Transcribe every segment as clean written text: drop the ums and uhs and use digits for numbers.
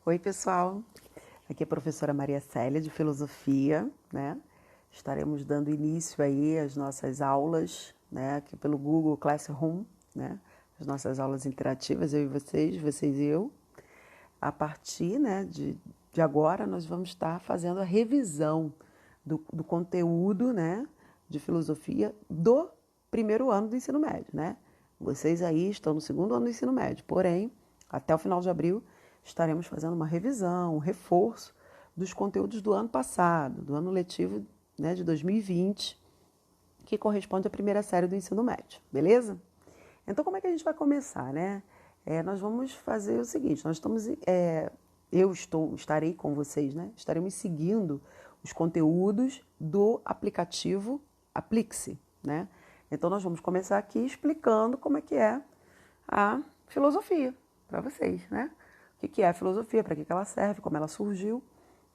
Oi, pessoal. Aqui é a professora Maria Célia, de Filosofia, né? Estaremos dando início aí às nossas aulas, né? Aqui pelo Google Classroom, né? As nossas aulas interativas, eu e vocês e eu. A partir, né, de agora, nós vamos estar fazendo a revisão do conteúdo, né, de filosofia do primeiro ano do ensino médio, né? Vocês aí estão no segundo ano do ensino médio, porém, até o final de abril, estaremos fazendo uma revisão, um reforço dos conteúdos do ano passado, do ano letivo, né, de 2020, que corresponde à primeira série do ensino médio, beleza? Então, como é que a gente vai começar, né? Nós vamos fazer o seguinte, estarei com vocês, né? Estaremos seguindo os conteúdos do aplicativo Aplixe, né? Então, nós vamos começar aqui explicando como é que é a filosofia para vocês, né? O que é a filosofia, para que ela serve, como ela surgiu.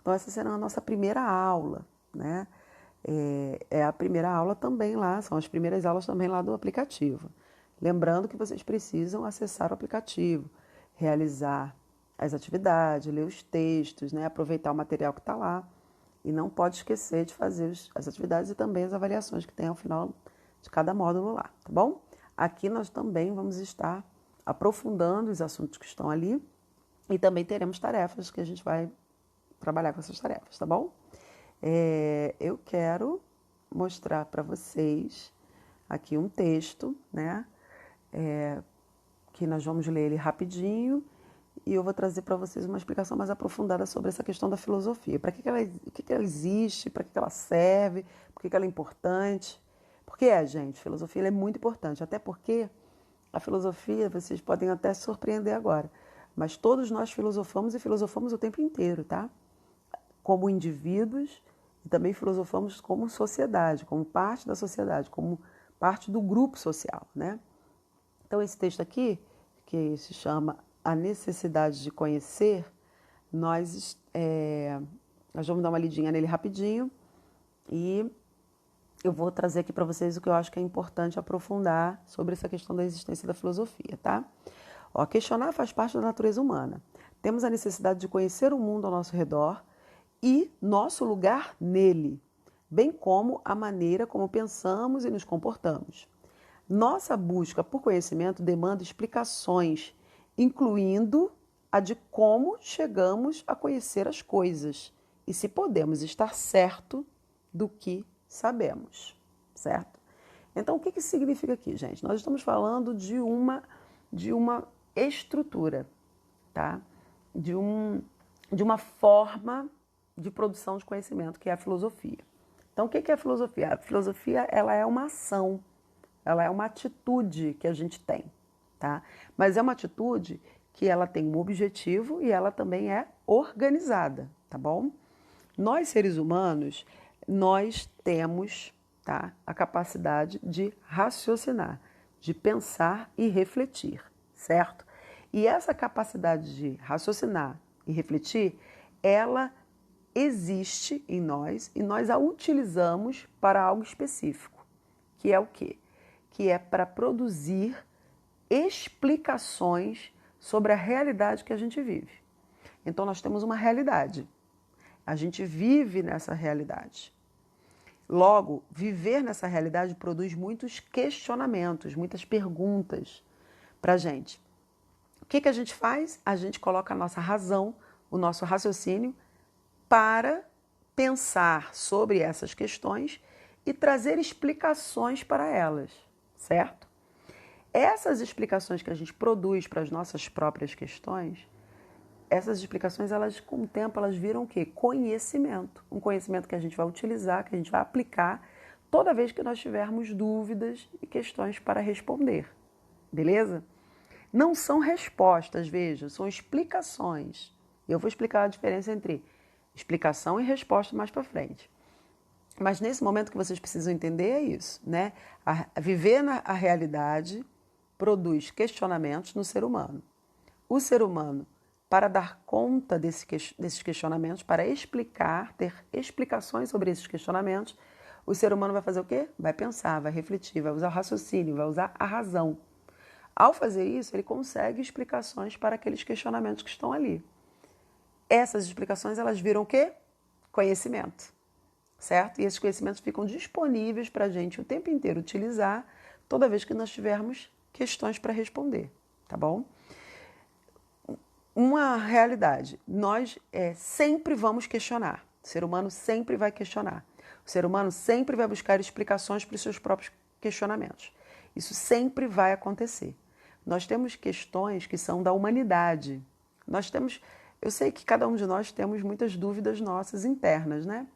Então, essa será a nossa primeira aula, né? É a primeira aula também lá, são as primeiras aulas também lá do aplicativo. Lembrando que vocês precisam acessar o aplicativo, realizar as atividades, ler os textos, né? Aproveitar o material que está lá. E não pode esquecer de fazer as atividades e também as avaliações que tem ao final de cada módulo lá, tá bom? Aqui nós também vamos estar aprofundando os assuntos que estão ali e também teremos tarefas que a gente vai trabalhar com essas tarefas, tá bom? Eu quero mostrar para vocês aqui um texto, né? Que nós vamos ler ele rapidinho e eu vou trazer para vocês uma explicação mais aprofundada sobre essa questão da filosofia. Para que que ela existe, para que ela serve, por que ela é importante. Porque gente, filosofia é muito importante, até porque a filosofia, vocês podem até se surpreender agora, mas todos nós filosofamos e filosofamos o tempo inteiro, tá? Como indivíduos e também filosofamos como sociedade, como parte da sociedade, como parte do grupo social, né? Então, esse texto aqui, que se chama A Necessidade de Conhecer, nós vamos dar uma lidinha nele rapidinho e eu vou trazer aqui para vocês o que eu acho que é importante aprofundar sobre essa questão da existência da filosofia, tá? Questionar faz parte da natureza humana. Temos a necessidade de conhecer o mundo ao nosso redor e nosso lugar nele, bem como a maneira como pensamos e nos comportamos. Nossa busca por conhecimento demanda explicações, incluindo a de como chegamos a conhecer as coisas e se podemos estar certo do que sabemos, certo? Então, o que significa aqui, gente? Nós estamos falando de uma estrutura, tá? De uma forma de produção de conhecimento, que é a filosofia. Então, o que é a filosofia? A filosofia, ela é uma ação, ela é uma atitude que a gente tem, tá? Mas é uma atitude que ela tem um objetivo e ela também é organizada, tá bom? Nós, seres humanos, nós temos, tá, a capacidade de raciocinar, de pensar e refletir, certo? E essa capacidade de raciocinar e refletir, ela existe em nós e nós a utilizamos para algo específico, que é o quê? Que é para produzir explicações sobre a realidade que a gente vive. Então, nós temos uma realidade. A gente vive nessa realidade. Logo, viver nessa realidade produz muitos questionamentos, muitas perguntas para a gente. O que a gente faz? A gente coloca a nossa razão, o nosso raciocínio para pensar sobre essas questões e trazer explicações para elas, certo? Essas explicações que a gente produz para as nossas próprias questões, essas explicações, elas com o tempo, elas viram o quê? Conhecimento. Um conhecimento que a gente vai utilizar, que a gente vai aplicar toda vez que nós tivermos dúvidas e questões para responder. Beleza? Não são respostas, veja, são explicações. Eu vou explicar a diferença entre explicação e resposta mais para frente. Mas nesse momento que vocês precisam entender é isso, né? Viver a realidade produz questionamentos no ser humano. O ser humano, para dar conta desses questionamentos, para explicar, ter explicações sobre esses questionamentos, o ser humano vai fazer o quê? Vai pensar, vai refletir, vai usar o raciocínio, vai usar a razão. Ao fazer isso, ele consegue explicações para aqueles questionamentos que estão ali. essas explicações, elas viram o quê? Conhecimento, certo? E esses conhecimentos ficam disponíveis para a gente o tempo inteiro utilizar toda vez que nós tivermos questões para responder, tá bom? Uma realidade, nós sempre vamos questionar, o ser humano sempre vai questionar, o ser humano sempre vai buscar explicações para os seus próprios questionamentos. Isso sempre vai acontecer. Nós temos questões que são da humanidade. Eu sei que cada um de nós temos muitas dúvidas nossas internas, né?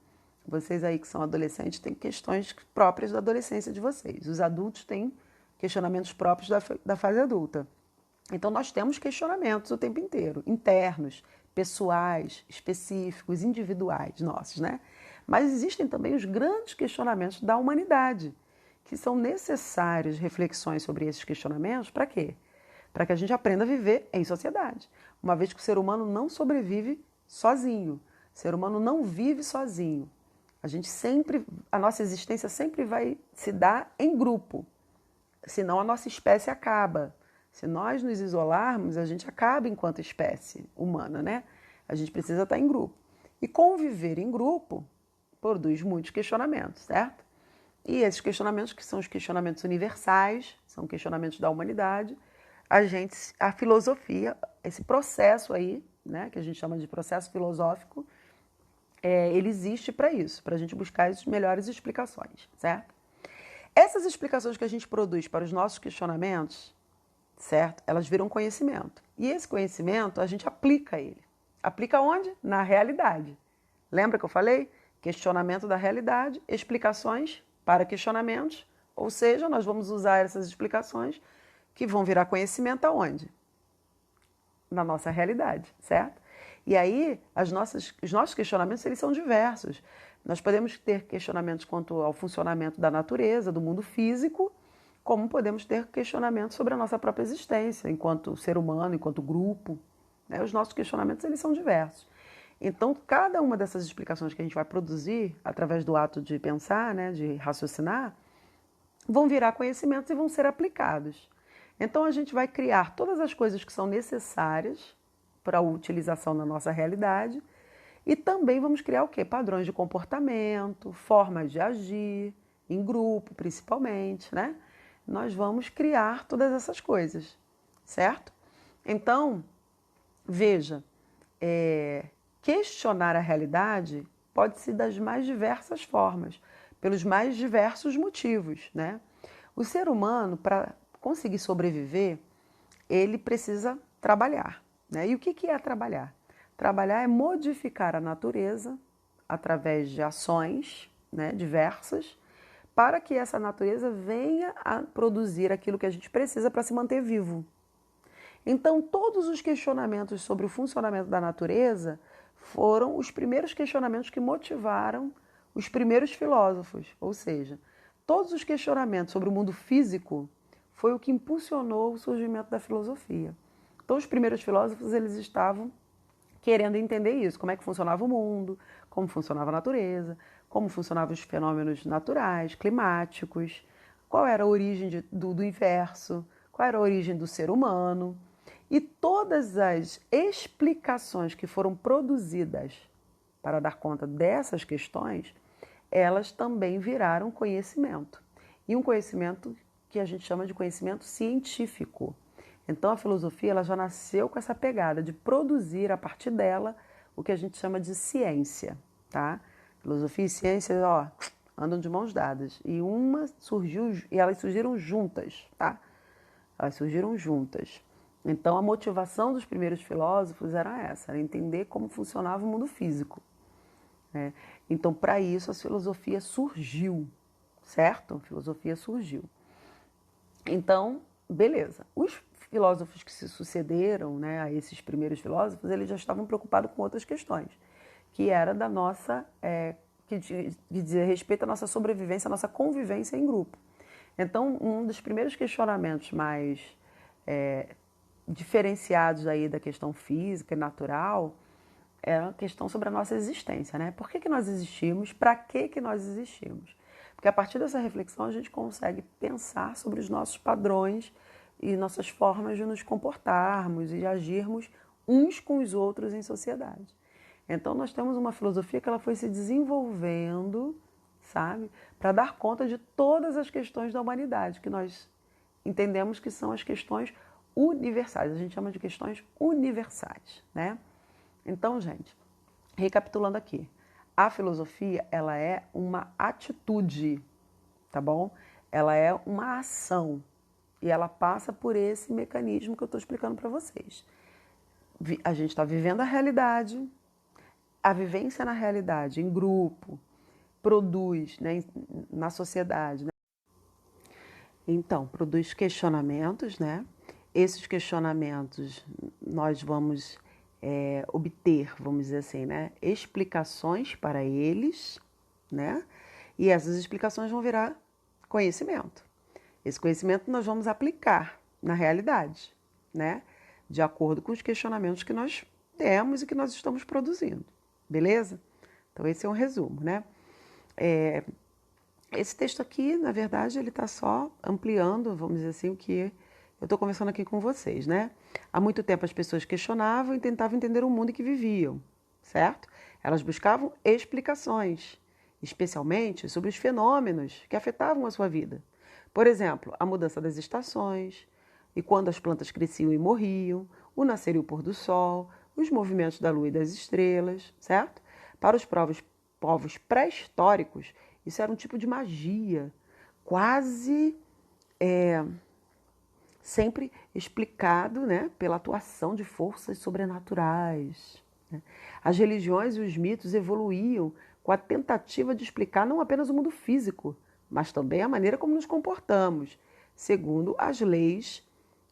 Vocês aí que são adolescentes têm questões próprias da adolescência de vocês. Os adultos têm questionamentos próprios da fase adulta. Então, nós temos questionamentos o tempo inteiro, internos, pessoais, específicos, individuais nossos, né? Mas existem também os grandes questionamentos da humanidade, que são necessárias reflexões sobre esses questionamentos, para quê? Para que a gente aprenda a viver em sociedade. Uma vez que o ser humano não sobrevive sozinho, o ser humano não vive sozinho. A nossa existência sempre vai se dar em grupo, senão a nossa espécie acaba. Se nós nos isolarmos, a gente acaba enquanto espécie humana, né? A gente precisa estar em grupo. E conviver em grupo produz muitos questionamentos, certo? E esses questionamentos, que são os questionamentos universais, são questionamentos da humanidade, a filosofia, esse processo aí, né, que a gente chama de processo filosófico, ele existe para isso, para a gente buscar as melhores explicações, certo? Essas explicações que a gente produz para os nossos questionamentos, certo? Elas viram conhecimento. E esse conhecimento, a gente aplica ele. Aplica onde? Na realidade. Lembra que eu falei? Questionamento da realidade, explicações para questionamentos, ou seja, nós vamos usar essas explicações que vão virar conhecimento aonde? Na nossa realidade, certo? E aí, os nossos questionamentos, eles são diversos. Nós podemos ter questionamentos quanto ao funcionamento da natureza, do mundo físico, como podemos ter questionamentos sobre a nossa própria existência, enquanto ser humano, enquanto grupo. Né? Os nossos questionamentos, eles são diversos. Então, cada uma dessas explicações que a gente vai produzir, através do ato de pensar, né, de raciocinar, vão virar conhecimentos e vão ser aplicados. Então, a gente vai criar todas as coisas que são necessárias para a utilização na nossa realidade e também vamos criar o quê? Padrões de comportamento, formas de agir, em grupo principalmente, né? Nós vamos criar todas essas coisas, certo? Então, veja, questionar a realidade pode ser das mais diversas formas, pelos mais diversos motivos, né? O ser humano, para conseguir sobreviver, ele precisa trabalhar, né? E o que é trabalhar? Trabalhar é modificar a natureza através de ações, né, diversas, para que essa natureza venha a produzir aquilo que a gente precisa para se manter vivo. Então, todos os questionamentos sobre o funcionamento da natureza foram os primeiros questionamentos que motivaram os primeiros filósofos, ou seja, todos os questionamentos sobre o mundo físico foi o que impulsionou o surgimento da filosofia. Então, os primeiros filósofos, eles estavam querendo entender isso, como é que funcionava o mundo, como funcionava a natureza, como funcionavam os fenômenos naturais, climáticos, qual era a origem do universo, qual era a origem do ser humano. E todas as explicações que foram produzidas para dar conta dessas questões, elas também viraram conhecimento. E um conhecimento que a gente chama de conhecimento científico. Então a filosofia ela já nasceu com essa pegada de produzir a partir dela o que a gente chama de ciência, tá? Filosofia e ciência, andam de mãos dadas. E elas surgiram juntas, tá? Elas surgiram juntas. Então a motivação dos primeiros filósofos era essa, era entender como funcionava o mundo físico. Né? Então para isso a filosofia surgiu, certo? A filosofia surgiu. Então, beleza. Os filósofos que se sucederam, né, a esses primeiros filósofos, eles já estavam preocupados com outras questões, que era da nossa, que dizia respeito à nossa sobrevivência, à nossa convivência em grupo. Então, um dos primeiros questionamentos mais diferenciados aí da questão física e natural é a questão sobre a nossa existência, né? Por que nós existimos? Para que nós existimos? Porque a partir dessa reflexão a gente consegue pensar sobre os nossos padrões e nossas formas de nos comportarmos e de agirmos uns com os outros em sociedade. Então nós temos uma filosofia que ela foi se desenvolvendo, sabe, para dar conta de todas as questões da humanidade, que nós entendemos que são as questões universais. A gente chama de questões universais, né? Então, gente, recapitulando aqui, a filosofia, ela é uma atitude, tá bom? Ela é uma ação e ela passa por esse mecanismo que eu estou explicando para vocês. A gente está vivendo a realidade, a vivência na realidade, em grupo, produz, né, na sociedade, né? Então, produz questionamentos, né? Esses questionamentos nós vamos obter, vamos dizer assim, né, explicações para eles, né? E essas explicações vão virar conhecimento. Esse conhecimento nós vamos aplicar na realidade, né? De acordo com os questionamentos que nós temos e que nós estamos produzindo, beleza? Então esse é um resumo, né? Esse texto aqui, na verdade, ele está só ampliando, vamos dizer assim, o que eu estou conversando aqui com vocês, né? Há muito tempo as pessoas questionavam e tentavam entender o mundo em que viviam, certo? Elas buscavam explicações, especialmente sobre os fenômenos que afetavam a sua vida. Por exemplo, a mudança das estações, e quando as plantas cresciam e morriam, o nascer e o pôr do sol, os movimentos da lua e das estrelas, certo? Para os povos pré-históricos, isso era um tipo de magia, quase sempre explicado, né, pela atuação de forças sobrenaturais, né? As religiões e os mitos evoluíam com a tentativa de explicar não apenas o mundo físico, mas também a maneira como nos comportamos, segundo as leis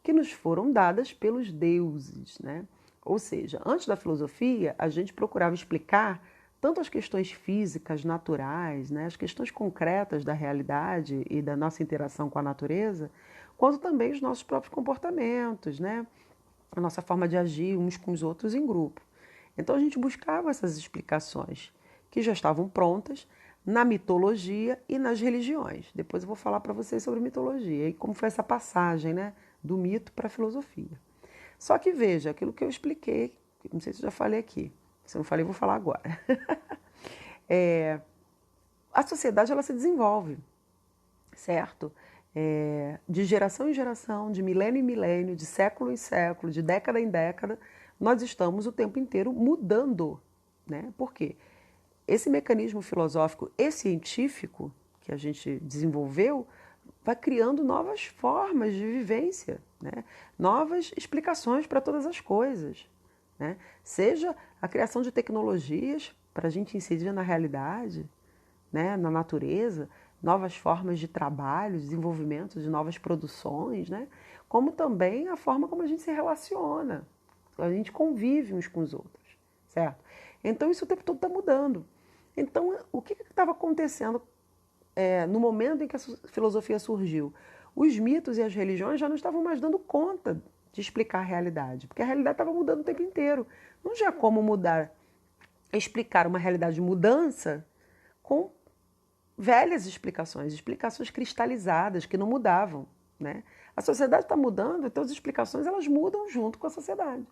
que nos foram dadas pelos deuses, né? Ou seja, antes da filosofia, a gente procurava explicar tanto as questões físicas, naturais, né, as questões concretas da realidade e da nossa interação com a natureza, quanto também os nossos próprios comportamentos, né, a nossa forma de agir uns com os outros em grupo. Então a gente buscava essas explicações que já estavam prontas na mitologia e nas religiões. Depois eu vou falar para vocês sobre mitologia e como foi essa passagem, né, do mito para a filosofia. Só que veja, aquilo que eu expliquei, não sei se eu já falei aqui, se eu não falei, vou falar agora. A sociedade ela se desenvolve, certo? De geração em geração, de milênio em milênio, de século em século, de década em década, nós estamos o tempo inteiro mudando, né? Por quê? Esse mecanismo filosófico e científico que a gente desenvolveu vai criando novas formas de vivência, né? Novas explicações para todas as coisas, né? Seja a criação de tecnologias para a gente incidir na realidade, né? Na natureza, novas formas de trabalho, desenvolvimento de novas produções, né? Como também a forma como a gente se relaciona, a gente convive uns com os outros, certo? Então isso o tempo todo está mudando. Então o que estava acontecendo no momento em que a filosofia surgiu? Os mitos e as religiões já não estavam mais dando conta de explicar a realidade, porque a realidade estava mudando o tempo inteiro. Não tinha como explicar uma realidade de mudança com velhas explicações, explicações cristalizadas que não mudavam, né? A sociedade está mudando, então as explicações elas mudam junto com a sociedade.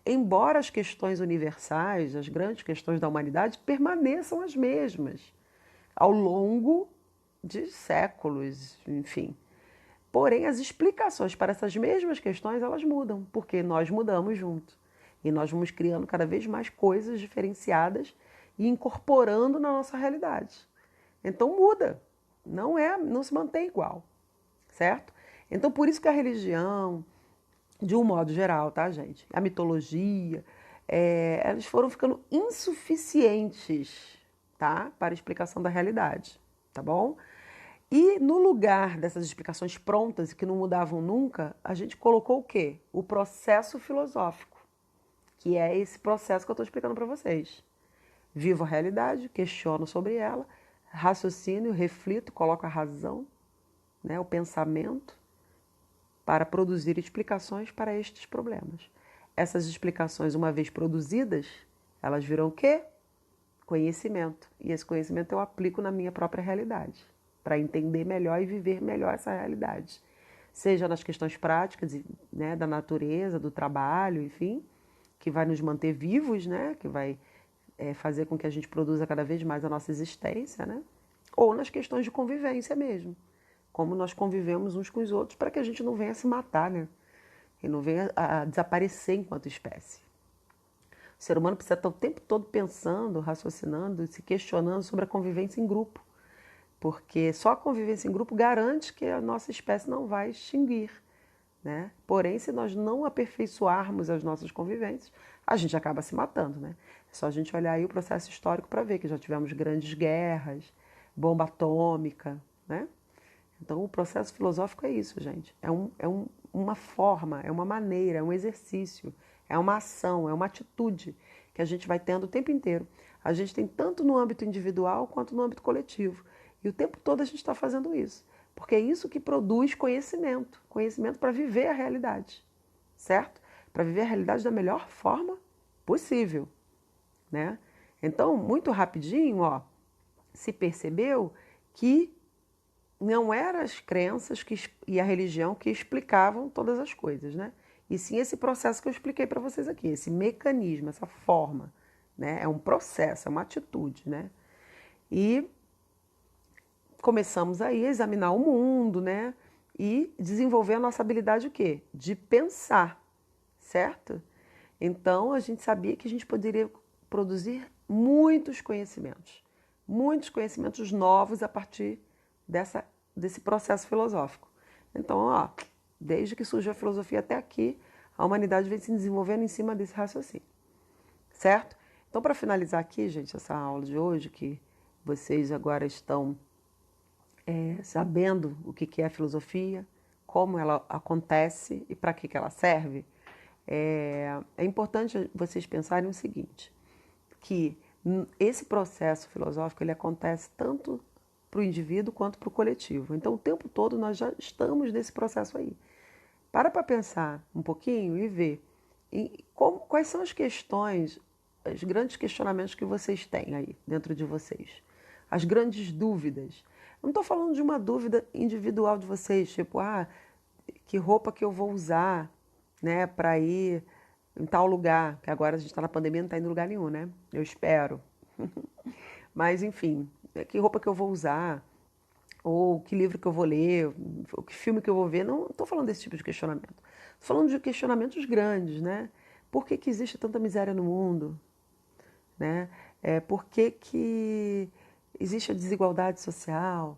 Embora as questões universais, as grandes questões da humanidade permaneçam as mesmas ao longo de séculos, enfim. Porém, as explicações para essas mesmas questões, elas mudam, porque nós mudamos junto. E nós vamos criando cada vez mais coisas diferenciadas e incorporando na nossa realidade. Então muda, não se mantém igual, certo? Então por isso que a religião, de um modo geral, tá, gente? A mitologia, elas foram ficando insuficientes, tá? Para a explicação da realidade, tá bom? E no lugar dessas explicações prontas que não mudavam nunca, a gente colocou o quê? O processo filosófico, que é esse processo que eu estou explicando para vocês. Vivo a realidade, questiono sobre ela, raciocínio, reflito, coloco a razão, né, o pensamento, para produzir explicações para estes problemas. Essas explicações, uma vez produzidas, elas viram o quê? Conhecimento. E esse conhecimento eu aplico na minha própria realidade, para entender melhor e viver melhor essa realidade. Seja nas questões práticas, né, da natureza, do trabalho, enfim, que vai nos manter vivos, né, que vai fazer com que a gente produza cada vez mais a nossa existência, né? Ou nas questões de convivência mesmo. Como nós convivemos uns com os outros para que a gente não venha se matar, né? E não venha a desaparecer enquanto espécie. O ser humano precisa estar o tempo todo pensando, raciocinando, se questionando sobre a convivência em grupo. Porque só a convivência em grupo garante que a nossa espécie não vai extinguir, né? Porém, se nós não aperfeiçoarmos as nossas convivências, a gente acaba se matando, né? É só a gente olhar aí o processo histórico para ver que já tivemos grandes guerras, bomba atômica, né? Então, o processo filosófico é isso, gente. Uma forma, é uma maneira, é um exercício, é uma ação, é uma atitude que a gente vai tendo o tempo inteiro. A gente tem tanto no âmbito individual quanto no âmbito coletivo. E o tempo todo a gente está fazendo isso. Porque é isso que produz conhecimento. Conhecimento para viver a realidade, certo? Para viver a realidade da melhor forma possível, né? Então, muito rapidinho, ó, se percebeu que não eram as crenças e a religião que explicavam todas as coisas, né? E sim esse processo que eu expliquei para vocês aqui, esse mecanismo, essa forma, né? É um processo, é uma atitude, né? E começamos aí a examinar o mundo, né? E desenvolver a nossa habilidade o quê? De pensar, certo? Então, a gente sabia que a gente poderia produzir muitos conhecimentos novos a partir desse processo filosófico. Então, ó, desde que surgiu a filosofia até aqui, a humanidade vem se desenvolvendo em cima desse raciocínio, certo? Então, para finalizar aqui, gente, essa aula de hoje, que vocês agora estão sabendo o que é a filosofia, como ela acontece e para que ela serve, é importante vocês pensarem o seguinte, que esse processo filosófico ele acontece tanto para o indivíduo quanto para o coletivo. Então, o tempo todo nós já estamos nesse processo aí. Para pensar um pouquinho e ver quais são as questões, os grandes questionamentos que vocês têm aí dentro de vocês. As grandes dúvidas. Não estou falando de uma dúvida individual de vocês, tipo, que roupa que eu vou usar, né, para ir em tal lugar, que agora a gente está na pandemia, não está indo em lugar nenhum, né? Eu espero. Mas, enfim, que roupa que eu vou usar, ou que livro que eu vou ler, ou que filme que eu vou ver. Não estou falando desse tipo de questionamento. Estou falando de questionamentos grandes, né? Por que existe tanta miséria no mundo? Né? Por que existe a desigualdade social?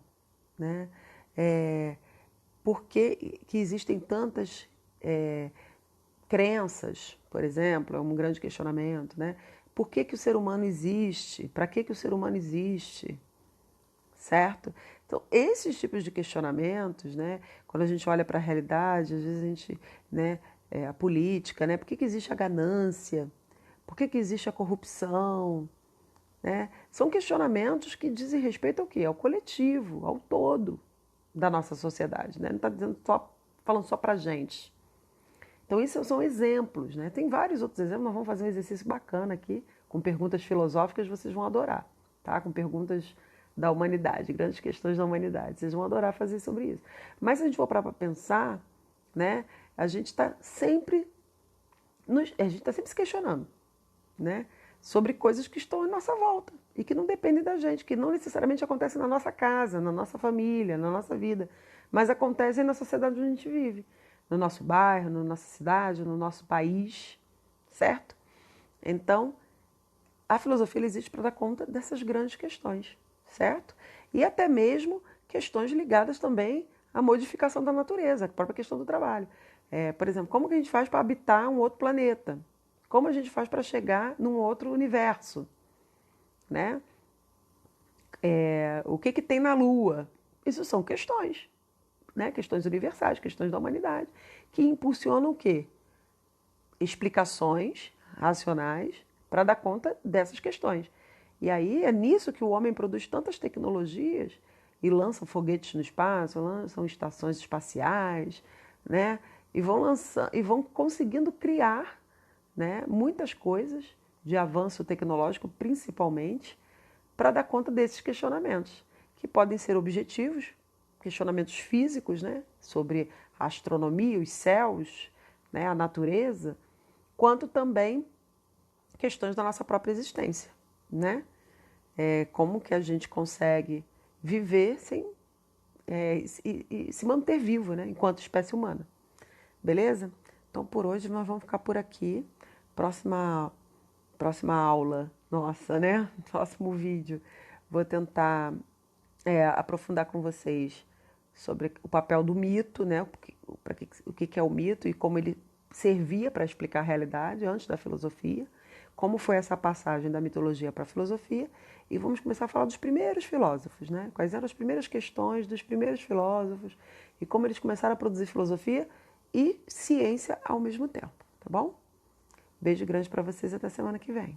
Né? Por que existem tantas crenças, por exemplo, é um grande questionamento, né? Por que o ser humano existe? Para que o ser humano existe? Certo? Então, esses tipos de questionamentos, né? Quando a gente olha para a realidade, às vezes a gente, né? A política, né? Por que existe a ganância? Por que existe a corrupção? Né? São questionamentos que dizem respeito ao quê? Ao coletivo, ao todo da nossa sociedade, né? Não está falando só para a gente. Então, isso são exemplos, né? Tem vários outros exemplos, nós vamos fazer um exercício bacana aqui, com perguntas filosóficas, vocês vão adorar, tá? Com perguntas da humanidade, grandes questões da humanidade, vocês vão adorar fazer sobre isso. Mas se a gente for para pensar, né? A gente está sempre se questionando, né? Sobre coisas que estão à nossa volta e que não dependem da gente, que não necessariamente acontecem na nossa casa, na nossa família, na nossa vida, mas acontecem na sociedade onde a gente vive. No nosso bairro, na nossa cidade, no nosso país, certo? Então, a filosofia existe para dar conta dessas grandes questões, certo? E até mesmo questões ligadas também à modificação da natureza, a própria questão do trabalho. Por exemplo, como que a gente faz para habitar um outro planeta? Como a gente faz para chegar num outro universo? Né? O que tem na Lua? Isso são questões. Né? Questões universais, questões da humanidade, que impulsionam o quê? Explicações racionais para dar conta dessas questões. E aí é nisso que o homem produz tantas tecnologias e lança foguetes no espaço, lançam estações espaciais, né? E vão conseguindo criar, né, muitas coisas de avanço tecnológico, principalmente, para dar conta desses questionamentos, que podem ser objetivos, questionamentos físicos, né, sobre a astronomia, os céus, a natureza, quanto também questões da nossa própria existência, né? Como que a gente consegue viver sem e se manter vivo, né? Enquanto espécie humana. Beleza? Então por hoje nós vamos ficar por aqui. Próxima aula nossa, né? Próximo vídeo, vou tentar aprofundar com vocês sobre o papel do mito, né? O que é o mito e como ele servia para explicar a realidade antes da filosofia, como foi essa passagem da mitologia para a filosofia, e vamos começar a falar dos primeiros filósofos, né? Quais eram as primeiras questões dos primeiros filósofos e como eles começaram a produzir filosofia e ciência ao mesmo tempo, tá bom? Beijo grande para vocês, até semana que vem.